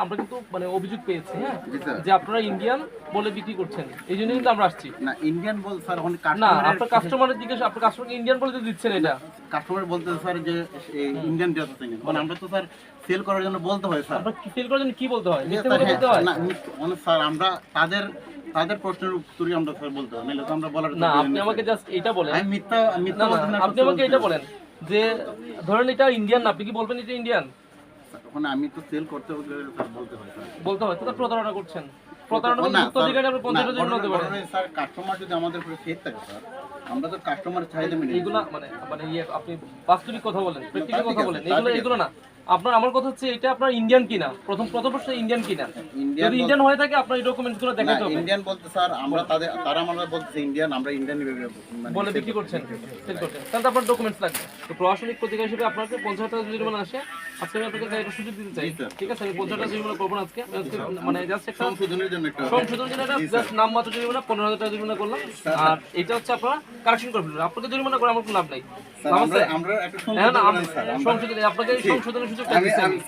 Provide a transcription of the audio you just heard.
আমরা কিন্তু মানে অভিযোগ পেয়েছি হ্যাঁ যে আপনারা ইন্ডিয়ান বলে বিক্রি করছেন, এই জন্য কিন্তু আমরা আসছি। না ইন্ডিয়ান বল স্যার, ওখানে না আপনার কাস্টমারের জিজ্ঞেস, আপনার কাস্টমারকে ইন্ডিয়ান বলে দিচ্ছেন, এটা কাস্টমার বলতে স্যার যে ইন্ডিয়ান জাত থেকে, মানে আমরা তো স্যার সেল করার জন্য বলতে হয় স্যার। আপনার কি সেল করার জন্য কি বলতে হয়? মিথ্যে কথা বলতে হয় না মানে স্যার আমরা তাদের প্রশ্নের উত্তরই আমরা স্যার বলতে হয়, নাহলে তো আমরা বলার না। আপনি আমাকে জাস্ট এটা বলেন, আমি মিথ্যা বলতে না, আপনি আমাকে এটা বলেন যে ধরেন এটা ইন্ডিয়ান না, আপনি কি বলবেন এটা ইন্ডিয়ান? ওখানে আমি তো সেল করতে হলে স্যার বলতে হয় স্যার। বলতে হয় তো প্রতারণা করছেন। প্রতারণা মুক্ত অধিকারে আপনি 50 জন হতে পারেন স্যার। কাস্টমার যদি আমাদের উপরে ফেক থাকে স্যার, আমরা তো কাস্টমারের চাহিদা মেনে এইগুলা মানে মানে আপনি বাস্তবিক কথা বলেন, প্র্যাকটিক্যাল কথা বলেন, এগুলো না। আপনার আমার কথা হচ্ছে এটা আপনার ইন্ডিয়ান কিনা, প্রথম প্রশ্ন ইন্ডিয়ান কিনা। যদি ইন্ডিয়ান হয়ে থাকে আপনার এই ডকুমেন্টসগুলো দেখাতে হবে। ইন্ডিয়ান বলতে স্যার আমরা তারা আমরা বলছে ইন্ডিয়ান, আমরা ইন্ডিয়ান বলে বিক্রি করছেন, সেল করছেন, তাহলে আপনার ডকুমেন্টস লাগবে। তো প্রশাসনিক প্রতিকার হিসেবে আপনাকে 50,000 টাকা জরিমানা আসে। আজকে আমি আপনাকে একটা সুযোগ দিতে চাই, ঠিক আছে? আমি 50,000 টাকা জরিমানা করবো না আজকে, মানে জাস্ট একটা সংশোধনের জন্য একটা জাস্ট নামমাত্র জরিমানা 15,000 টাকা জরিমানা করলাম। আর এটা হচ্ছে আপনারা কারেকশন করে ফেলবেন। আপনাকে জরিমানা করে আমার কোনো লাভ নাই। আমরা একটা সংশোধন, আপনাকে সংশোধনের সুযোগ